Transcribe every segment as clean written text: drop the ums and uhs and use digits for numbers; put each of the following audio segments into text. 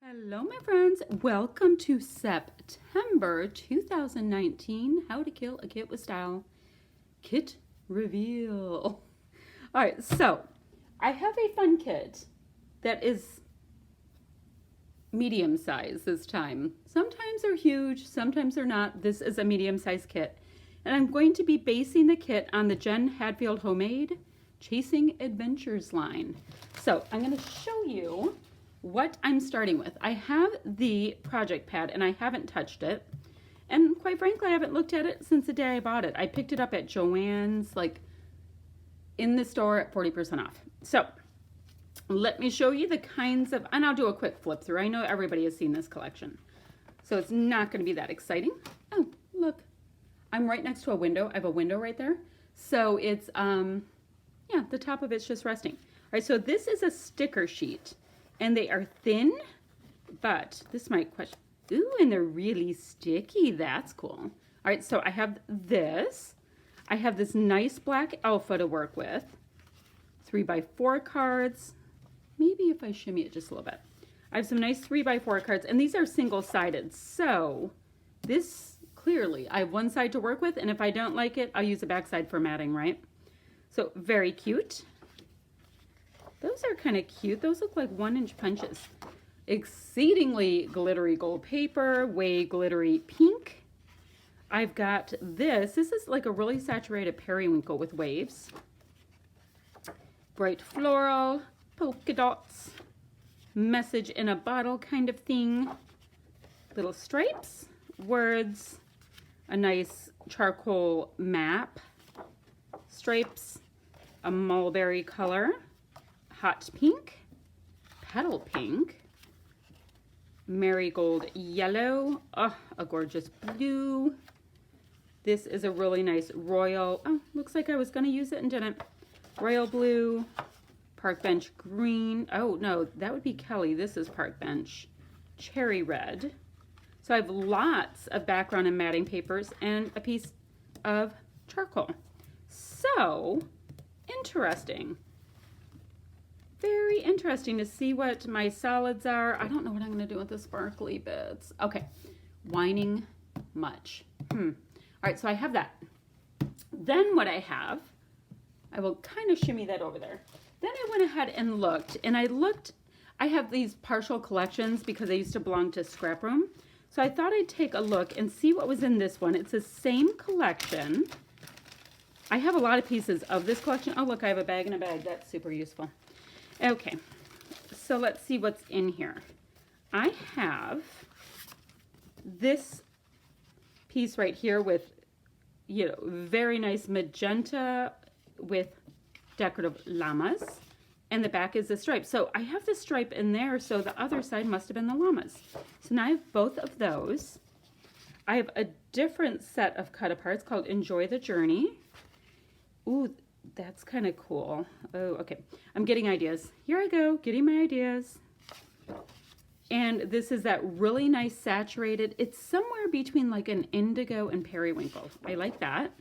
Hello, my friends. Welcome to September 2019 How to Kill a Kit with Style Kit Reveal. All right, so I have a fun kit that is medium size this time. Sometimes they're huge, sometimes they're not. This is a medium size kit. And I'm going to be basing the kit on the Jen Hadfield Homemade Chasing Adventures line. So I'm going to show you what I'm starting with. I have the project pad and I haven't touched it. And quite frankly, I haven't looked at it since the day I bought it. I picked it up at Joann's, like in the store at 40% off. So let me show you the kinds of, and I'll do a quick flip through. I know everybody has seen this collection, so it's not going to be that exciting. Oh, look, I'm right next to a window. I have a window right there. So it's, yeah, the top of it's just resting. All right, so this is a sticker sheet. And they are thin, but this might question. Ooh, and they're really sticky. That's cool. All right, so I have this. I have this nice black alpha to work with. 3x4 cards. Maybe if I shimmy it just a little bit. I have some nice 3x4 cards, and these are single-sided. So this, clearly, I have one side to work with, and if I don't like it, I'll use the back side for matting, right? So very cute. Those are kind of cute. Those look like 1-inch punches. Exceedingly glittery gold paper, way glittery pink. I've got this. This is like a really saturated periwinkle with waves. Bright floral, polka dots, message in a bottle kind of thing. Little stripes, words, a nice charcoal map, stripes, a mulberry color, hot pink, petal pink, marigold yellow, oh, a gorgeous blue. This is a really nice royal, oh, looks like I was going to use it and didn't. Royal blue, park bench green. Oh, no, that would be Kelly. This is park bench. Cherry red. So I have lots of background and matting papers and a piece of charcoal. So, interesting. Very interesting to see what my solids are. I don't know what I'm going to do with the sparkly bits. Okay, whining much. All right, so I have that. Then what I have, I will kind of shimmy that over there. Then I went ahead and looked, I have these partial collections because they used to belong to Scrap Room. So I thought I'd take a look and see what was in this one. It's the same collection. I have a lot of pieces of this collection. Oh, look, I have a bag in a bag. That's super useful. Okay, so let's see what's in here. I have this piece right here with, you know, very nice magenta with decorative llamas, and the back is the stripe. So I have the stripe in there, so the other side must have been the llamas. So now I have both of those. I have a different set of cut-aparts called Enjoy the Journey. Ooh, that's kind of cool. Oh, okay. I'm getting ideas. Here I go, getting my ideas. And this is that really nice saturated, it's somewhere between like an indigo and periwinkle. I like that.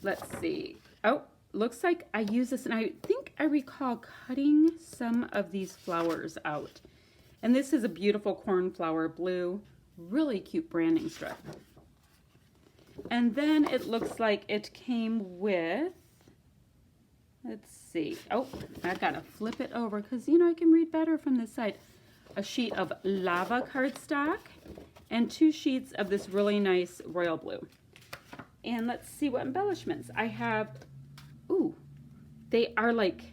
Let's see. Oh, looks like I use this, and I think I recall cutting some of these flowers out. And this is a beautiful cornflower blue, really cute branding strip. And then it looks like it came with, let's see. Oh, I gotta flip it over because, you know, I can read better from this side. A sheet of lava cardstock and 2 sheets of this really nice royal blue. And let's see what embellishments. I have, ooh, they are like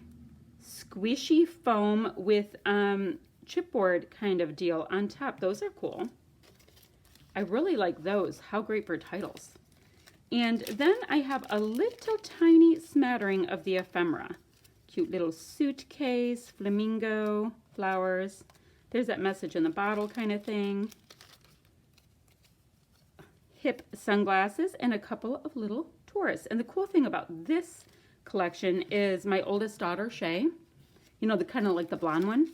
squishy foam with chipboard kind of deal on top. Those are cool. I really like those. How great for titles. And then I have a little tiny smattering of the ephemera. Cute little suitcase, flamingo, flowers. There's that message in the bottle kind of thing. Hip sunglasses and a couple of little tourists. And the cool thing about this collection is my oldest daughter, Shay, you know, the kind of like the blonde one.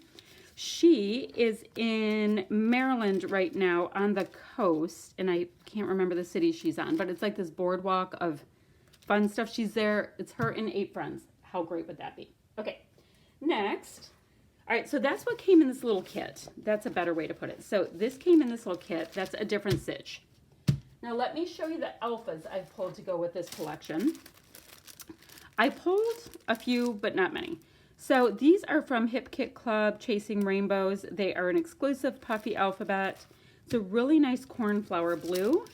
She is in Maryland right now on the coast, and I can't remember the city she's on, but it's like this boardwalk of fun stuff. She's there. It's her and 8 friends. How great would that be? Okay, next, All right, so that's what came in this little kit. That's a better way to put it. So this came in this little kit. That's a different stitch. Now let me show you the alphas I've pulled to go with this collection. I pulled a few, but not many. So these are from Hip Kit Club, Chasing Rainbows. They are an exclusive puffy alphabet. It's a really nice cornflower blue.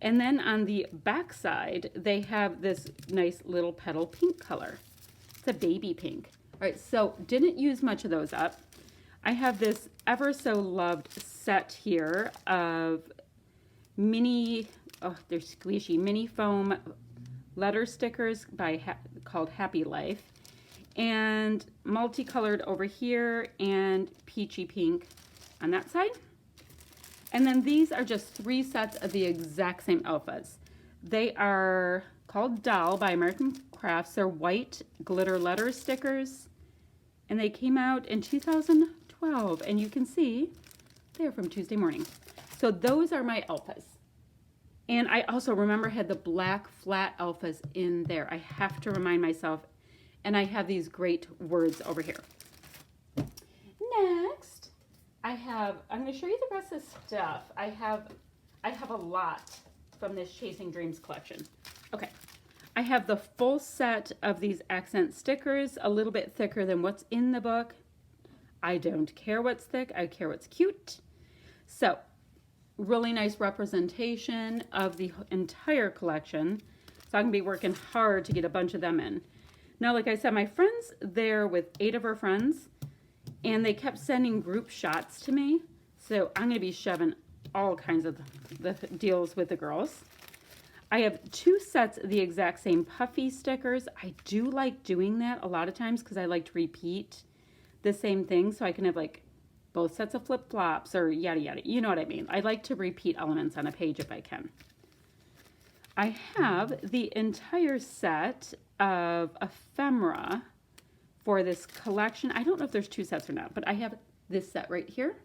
And then on the back side, they have this nice little petal pink color. It's a baby pink. All right, so didn't use much of those up. I have this ever so loved set here of mini, oh, they're squishy, mini foam letter stickers called Happy Life. And multicolored over here and peachy pink on that side. And then these are just 3 sets of the exact same alphas. They are called Doll by American Crafts. They're white glitter letter stickers. And they came out in 2012. And you can see they're from Tuesday Morning. So those are my alphas. And I also remember had the black flat alphas in there. I have to remind myself. And I have these great words over here. Next, I'm going to show you the rest of the stuff. I have a lot from this Chasing Dreams collection. Okay, I have the full set of these accent stickers, a little bit thicker than what's in the book. I don't care what's thick, I care what's cute. So, really nice representation of the entire collection. So I'm going to be working hard to get a bunch of them in. Now, like I said, my friend's there with 8 of her friends, and they kept sending group shots to me. So I'm going to be shoving all kinds of the deals with the girls. I have 2 sets of the exact same puffy stickers. I do like doing that a lot of times because I like to repeat the same thing. So I can have like both sets of flip-flops or yada yada. You know what I mean. I like to repeat elements on a page if I can. I have the entire set of ephemera for this collection. I don't know if there's 2 sets or not, but I have this set right here,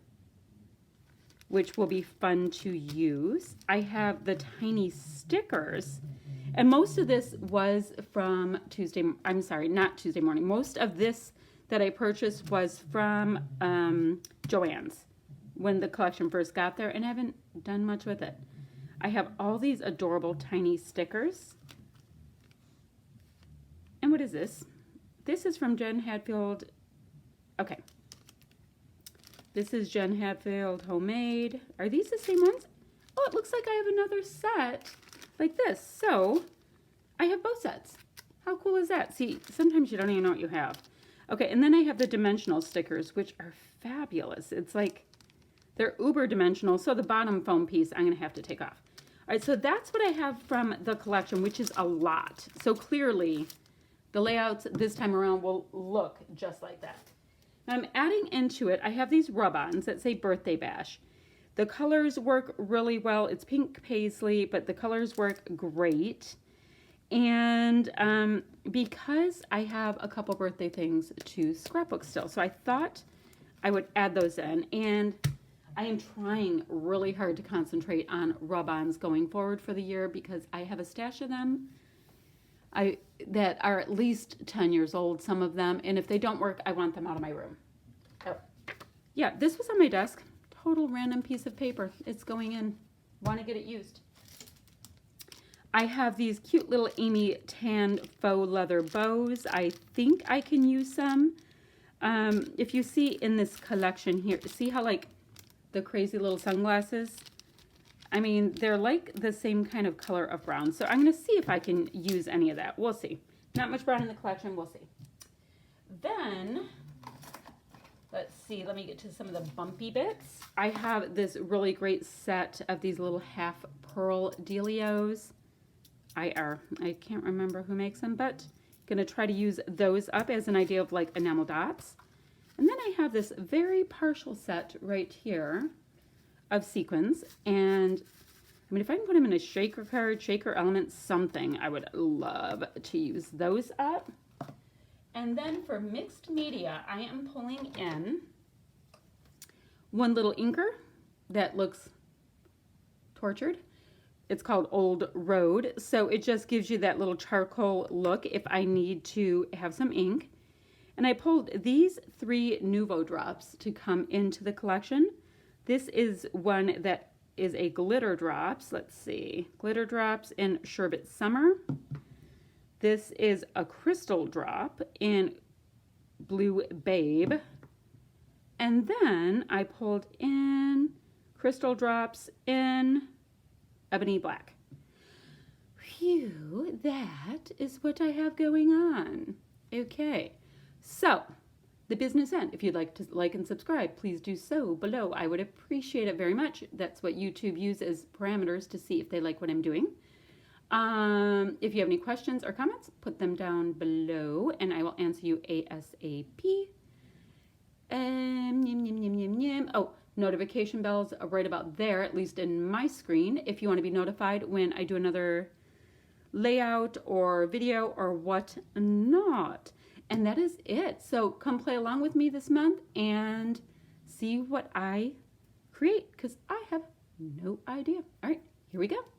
which will be fun to use. I have the tiny stickers, and most of this was from not Tuesday Morning. Most of this that I purchased was from Joann's when the collection first got there, and I haven't done much with it. I have all these adorable tiny stickers. And what is this? This is from Jen Hadfield. Okay. This is Jen Hadfield Homemade. Are these the same ones? Oh, it looks like I have another set like this. So I have both sets. How cool is that? See, sometimes you don't even know what you have. Okay, and then I have the dimensional stickers, which are fabulous. It's like they're uber dimensional. So the bottom foam piece I'm going to have to take off. All right, so that's what I have from the collection, which is a lot. So clearly, the layouts this time around will look just like that. Now I'm adding into it, I have these rub-ons that say Birthday Bash. The colors work really well. It's pink paisley, but the colors work great. And because I have a couple birthday things to scrapbook still, so I thought I would add those in. And I am trying really hard to concentrate on rub-ons going forward for the year because I have a stash of them that are at least 10 years old, some of them, and if they don't work, I want them out of my room. Oh, yeah, this was on my desk. Total random piece of paper. It's going in. Want to get it used. I have these cute little Amy tan faux leather bows. I think I can use some. If you see in this collection here, see how like the crazy little sunglasses? I mean, they're like the same kind of color of brown. So I'm going to see if I can use any of that. We'll see. Not much brown in the collection. We'll see. Then, let's see. Let me get to some of the bumpy bits. I have this really great set of these little half pearl dealios. I can't remember who makes them, but I'm going to try to use those up as an idea of like enamel dots. And then I have this very partial set right here of sequins. And I mean, if I can put them in a shaker card, shaker element, something, I would love to use those up. And then for mixed media, I am pulling in one little inker that looks tortured. It's called Old Road. So it just gives you that little charcoal look if I need to have some ink. And I pulled these 3 Nouveau drops to come into the collection. This is one that is a glitter drops. Let's see. Glitter drops in Sherbet Summer. This is a crystal drop in Blue Babe. And then I pulled in crystal drops in Ebony Black. Phew, that is what I have going on. Okay, so the business end. If you'd like to like and subscribe, please do so below. I would appreciate it very much. That's what YouTube uses as parameters to see if they like what I'm doing. If you have any questions or comments, put them down below and I will answer you ASAP. Oh, notification bells are right about there, at least in my screen, if you want to be notified when I do another layout or video or what not. And that is it. So come play along with me this month and see what I create, because I have no idea. All right, here we go.